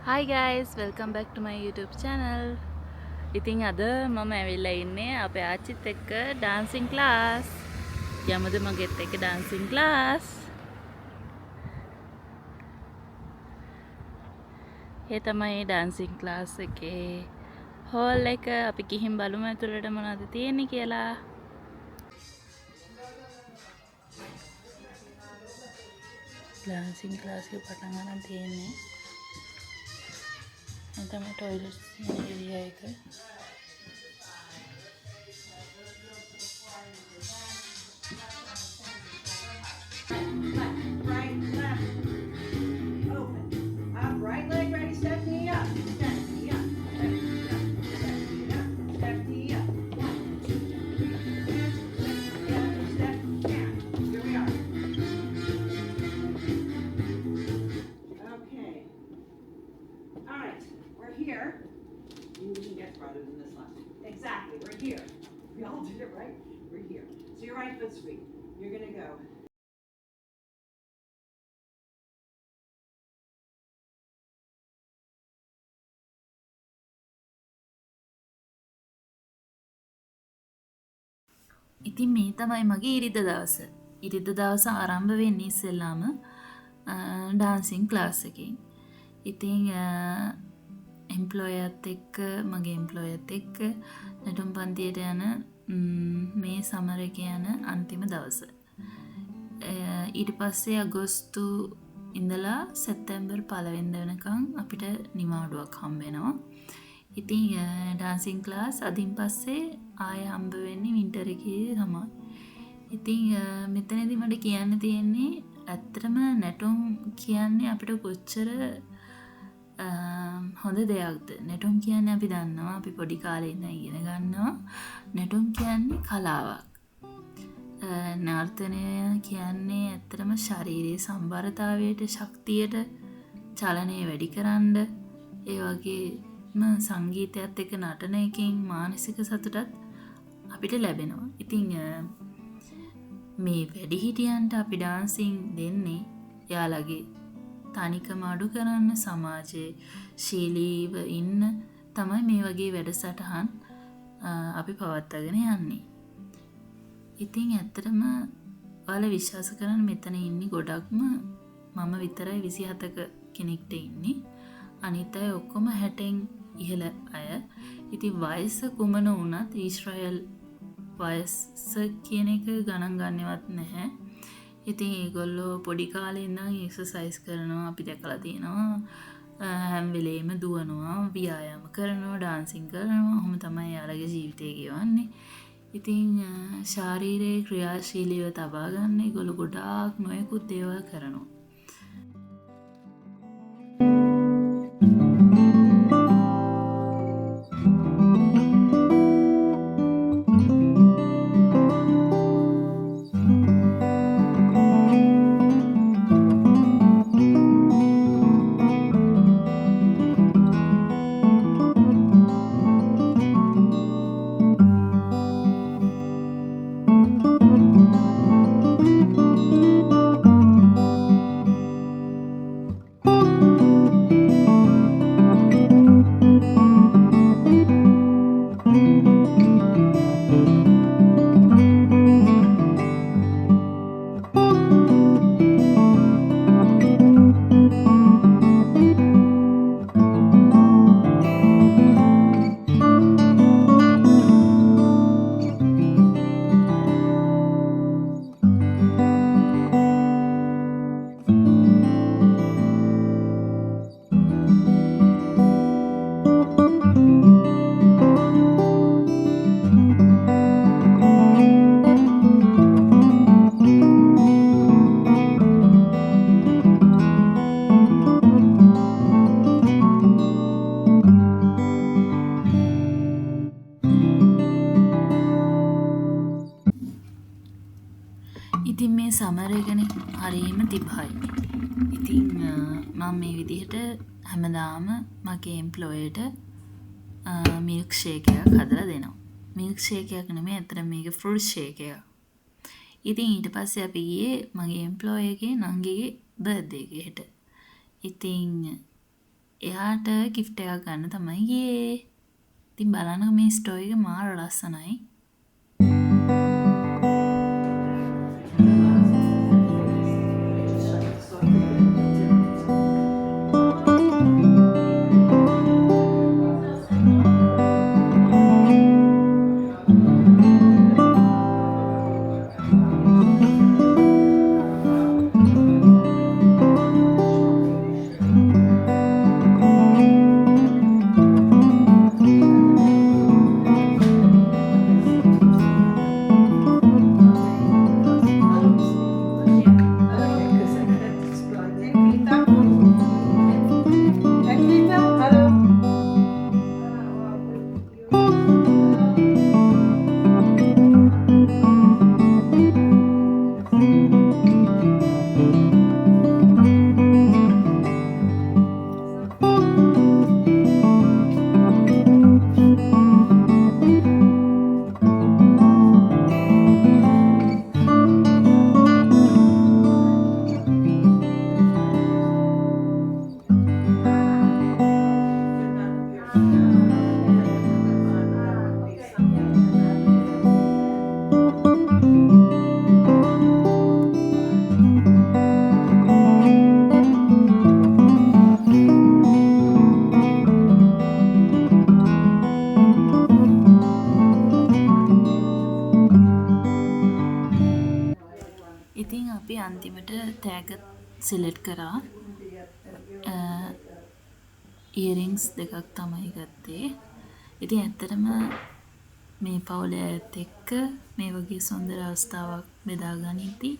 Hi guys, welcome back to my YouTube channel. ඉතින් අද මම ඇවිල්ලා ඉන්නේ අපේ ආච්චිත් එක්ක dancing class. යමුද මගෙත් එක්ක dancing class. ඒ තමයි dancing class එකේ hall එක. අපි ගිහින් බලමු ඇතුළට මොනවද තියෙන්නේ කියලා. dancing class එක පටන් ගන්න තියෙන්නේ. මේ තමයි toilet area එක. Right, left, open. Up, right leg ready, step knee up. Step knee up, step knee up, step knee up, step knee up. 1, 2, 3, and step down. Here we are. Okay. All right, we're here. You can get farther than this one. Exactly, we're here. We all did it right. We're here. So your right foot's free. You're gonna go. ඉතින් මේ තමයි මගේ ඉරිදා දවස. ඉරිදා දවස ආරම්භ වෙන්නේ ඉස්සෙල්ලාම ඩාන්සින් ක්ලාස් එකකින්. ඉතින් එම්ප්ලොයර්ත් එක්ක මගේ එම්ප්ලොයර්ත් එක්ක නැටුම් පන්තියට යන මේ සමර එක යන අන්තිම දවස. ඊට පස්සේ අගෝස්තු ඉඳලා සැප්තැම්බර් 1 වෙනිදා වෙනකන් අපිට නිවාඩුවක් හම්බ වෙනවා. ඉතින් ඩාන්සින් ක්ලාස් අදින් පස්සේ ආය හම්බ වෙන්නේ වින්ටර් එකේ තමයි. ඉතින් මෙතනදී මට කියන්න තියෙන්නේ ඇත්තටම නැටුම් කියන්නේ අපිට කොච්චර හොඳ දෙයක්ද. නැටුම් කියන්නේ අපි දන්නවා අපි පොඩි කාලේ ඉඳන් ඉගෙන ගන්නවා. නැටුම් කියන්නේ කලාවක්. නර්තනය කියන්නේ ඇත්තටම ශාරීරික සම්බරතාවයට ශක්තියට චලනය වැඩි කරන්න ඒ වගේම සංගීතයත් එක්ක නටන එකෙන් මානසික සතුටත් අපිට ලැබෙනවා. ඉතින් මේ වැඩිහිටියන්ට අපි ඩාන්සින් දෙන්නේ යාළගේ තනිකම අඩු කරන්න සමාජයේ ශීලීව ඉන්න තමයි මේ වගේ වැඩසටහන් අපි පවත්වාගෙන යන්නේ. ඉතින් ඇත්තටම ඔයාලා විශ්වාස කරන්න මෙතන ඉන්නේ ගොඩක්ම මම විතරයි 27ක කෙනෙක්ට ඉන්නේ. අනිත් අය ඔක්කොම 60න් ඉහළ අය. ඉතින් වයස කුමන වුණත් ඊශ්‍රායල් වයස කියන එක ගණන් ගන්නවත් නැහැ. ඉතින් ඒගොල්ලෝ පොඩි කාලේ ඉඳන් එක්සර්සයිස් කරනවා අපි දැකලා තියෙනවා. හැම වෙලේම දුවනවා, ව්‍යායාම කරනවා, ඩාන්සින් කරනවා. ඔහොම තමයි යාළගේ ජීවිතය ගෙවන්නේ. ඉතින් ශාරීරික ක්‍රියාශීලීව තබා ගන්න ඒගොල්ලෝ ගොඩාක් නොයෙකුත් දේවල් කරනවා. ඉතින් මේ සමර එකනේ හරියම තිබහයි. ඉතින් මම මේ විදිහට හැමදාම මගේ එම්ප්ලොයර්ට මිල්ක් ෂේක් එකක් හදලා දෙනවා. මිල්ක් ෂේක් එකක් නෙමෙයි අතන මේක ෆෘට් ෂේක් එකක්. ඉතින් ඊට පස්සේ අපි ගියේ මගේ එම්ප්ලොයර්ගේ නංගිගේ බර්ත්ඩේ එකට. ඉතින් එයාට gift එකක් ගන්න තමයි ගියේ. ඉතින් බලන්න මේ ස්ටෝරි එක මාර ලස්සනයි. ඉතින් අපි අන්තිමට තෑග සිලෙක්ට් කරා. ඉයරින්ග්ස් දෙකක් තමයි ගත්තේ. ඉතින් ඇත්තටම මේ පවුලේ අයත් එක්ක මේ වගේ සුන්දර අවස්ථාවක් බෙදා ගනිද්දී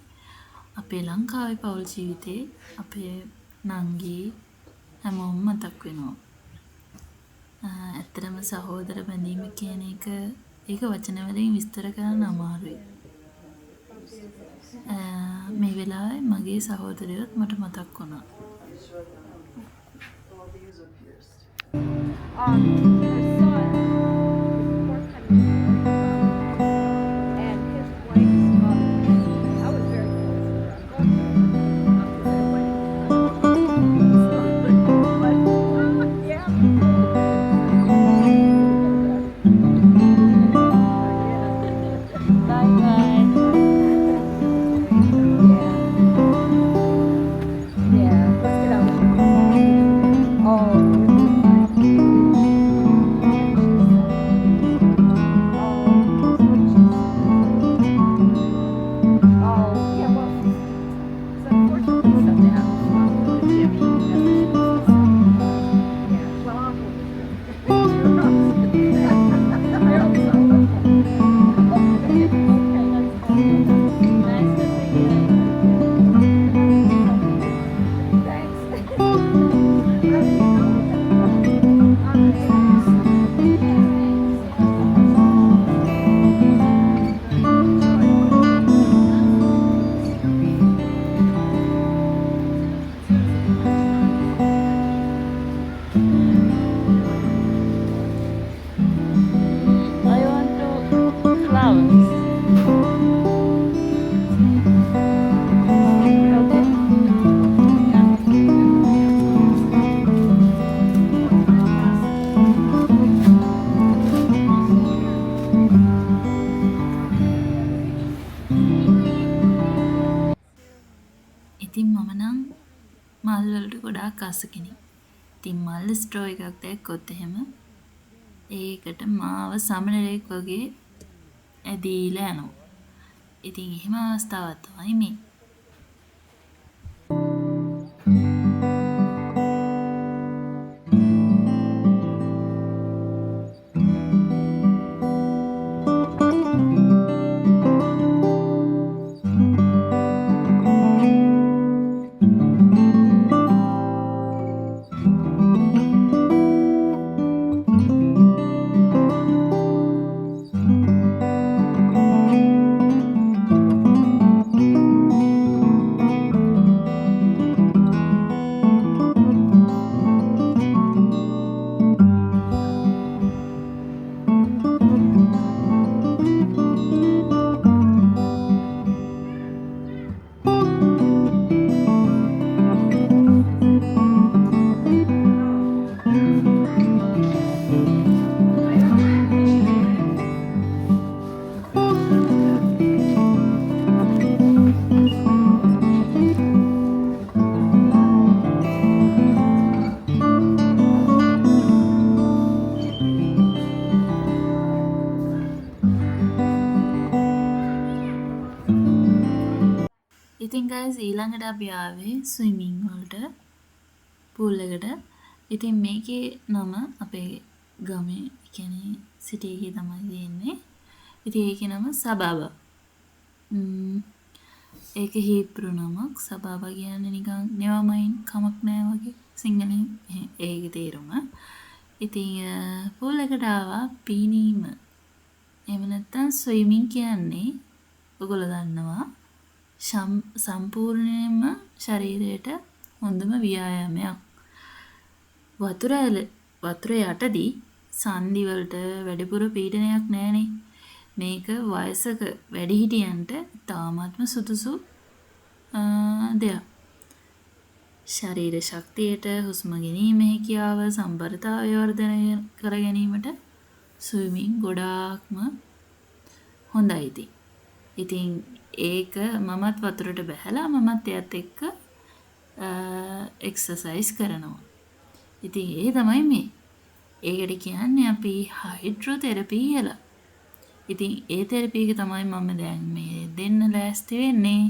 අපේ ලංකාවේ පවුල් ජීවිතේ අපේ නංගි හැමෝම මතක් වෙනවා. ඇත්තටම සහෝදර බැඳීම කියන එක ඒක වචන වලින් විස්තර කරන්න අමාරුයි. මේ වෙලාවේ මගේ සහෝදරයොත් මට මතක් වුණා. Her son was forthcoming, and his wife's mother. I was very close to මල් වලට ගොඩාක් ආස කෙනෙක්. ඉතින් මල් ස්ට්‍රෝ එකක් දැක්කොත් එහෙම ඒකට මාව සමනලෙක් වගේ ඇදීලා යනවා. ඉතින් එහෙම අවස්ථාවක් තමයි මේ. ඉතින් guys ඊළඟට අපි ආවේ ස්විමින් වලට pool එකට. ඉතින් මේකේ නම අපේ ගමේ කියන්නේ සිටි එකේ තමයි තියෙන්නේ. ඉතින් ඒකේ නම සබාබා. ඒක හීබ්‍රු නමක්. සබාබා කියන්නේ නිකන් nevermind කමක් නෑ වගේ සිංහලෙන් ඒකේ තේරුම. ඉතින් pool එකට ආවා පීනීම. එහෙම නැත්නම් ස්විමින් කියන්නේ ඔයගොල්ලෝ දන්නවා සම්පූර්ණයෙන්ම ශරීරයට හොඳම ව්‍යායාමයක්. වතුර යටදී සන්ධි වලට වැඩිපුර පීඩනයක් නැහනේ. මේක වයසක වැඩිහිටියන්ට තාමත්ම සුදුසු දෙයක්. ශරීර ශක්තියට හුස්ම ගැනීමේ හැකියාව සම්බරතාවය වර්ධනය කර ගැනීමට ස්විමින් ගොඩාක්ම හොඳයි. ඉතින් ඒක මමත් වතුරට බැහැලා මමත් එයත් එක්ක එක්සර්සයිස් කරනවා. ඉතින් ඒ තමයි මේ. ඒකට කියන්නේ අපි හයිඩ්‍රොതെරපි කියලා. ඉතින් ඒ තෙරපි එක තමයි මම දැන් මේ දෙන්න ලෑස්ති වෙන්නේ.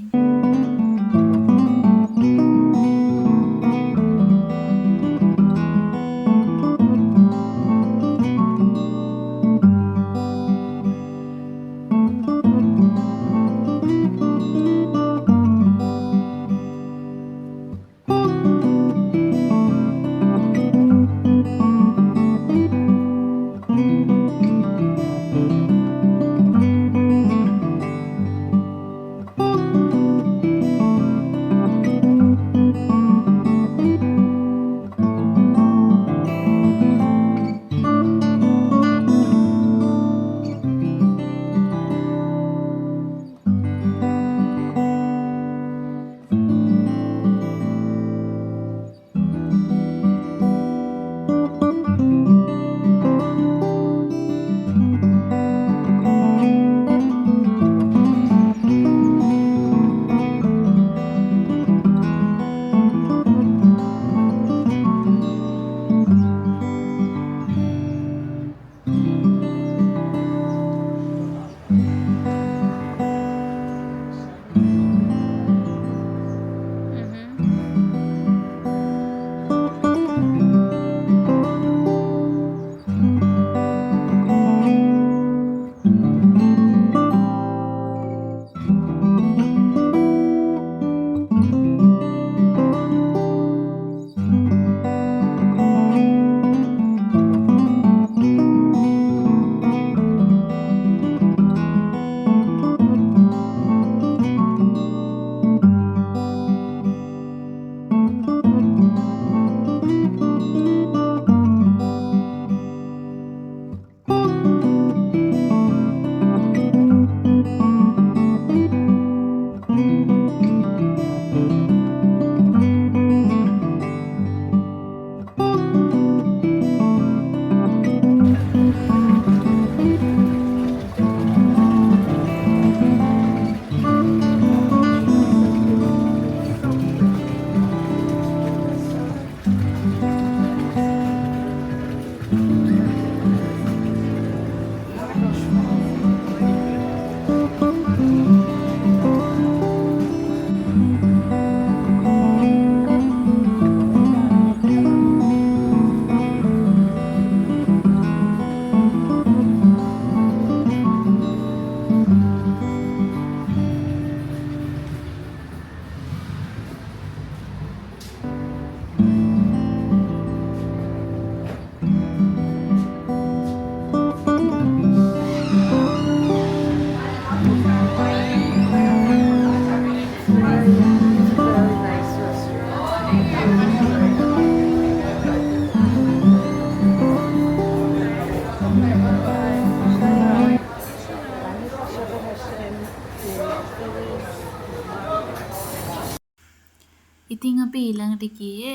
ඉතින් අපි ඊළඟට ගියේ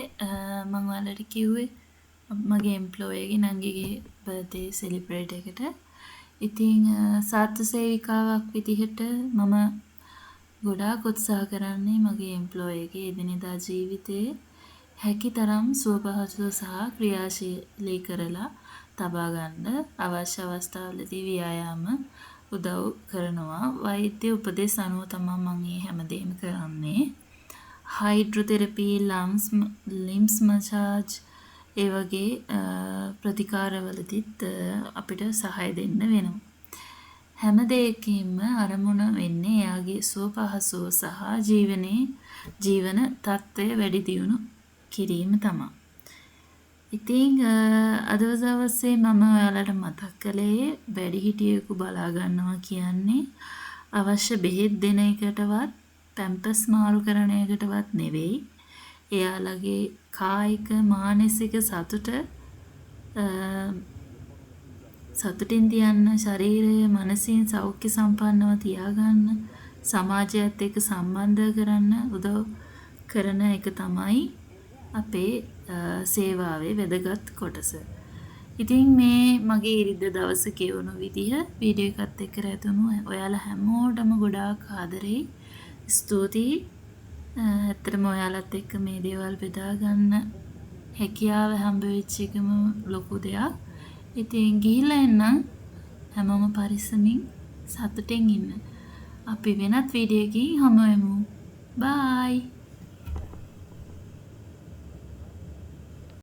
මම ඔයාලට කිව්වේ මගේ එම්ප්ලොයගේ නංගිගේ බර්ත්ඩේ සෙලිබ්‍රේට් එකට. ඉතින් සාත්තු සේවිකාවක් විදිහට මම ගොඩාක් උත්සාහ කරන්නේ මගේ එම්ප්ලොයගේ එදිනෙදා ජීවිතයේ හැකි තරම් සුවපහසුව සහ ක්‍රියාශීලී කරලා තබා ගන්න අවශ්‍ය අවස්ථාවලදී ව්‍යායාම උදව් කරනවා. වෛද්‍ය උපදෙස් අනුව තමයි මම මේ හැමදේම කරන්නේ. හයිඩ්‍රොതെරපි, ලිම්ස් මසාජ් ඒ වගේ ප්‍රතිකාරවලදීත් අපිට සහාය දෙන්න වෙනවා. හැම දෙයකින්ම අරමුණ වෙන්නේ එයාගේ සුවපහසුව සහ ජීවන තත්ත්වය වැඩි දියුණු කිරීම තමයි. ඉතින් අද දවසේ මම ඔයාලට මතක් කළේ වැඩිහිටියෙකු බලා ගන්නවා කියන්නේ අවශ්‍ය බෙහෙත් දෙන එකටවත් පැම්පස් මාරු කරන එකටවත් නෙවෙයි. එයාලගේ කායික මානසික සතුටින් තියන්න, ශරීරය මනසින් සෞඛ්‍ය සම්පන්නව තියාගන්න, සමාජයත් එක්ක සම්බන්ධ කරන්න උදව් කරන එක තමයි අපේ සේවාවේ වැදගත් කොටස. ඉතින් මේ මගේ ඉරිද්ද දවස කියවුණු විදිහ වීඩියෝ එකත් එක්ක රැඳුණු ඔයාලා හැමෝටම ගොඩාක් ආදරෙයි. ස්තුතියි. ඇත්තටම ඔයාලත් එක්ක මේ දේවල් බෙදා ගන්න හැකියාව හම්බ වෙච්ච එකම ලොකු දෙයක්. ඉතින් ගිහිල්ලා එන්නම් හැමෝම පරිස්සමින් සතුටින් ඉන්න. අපි වෙනත් වීඩියෝ එකකින් හමු වෙමු. බයි.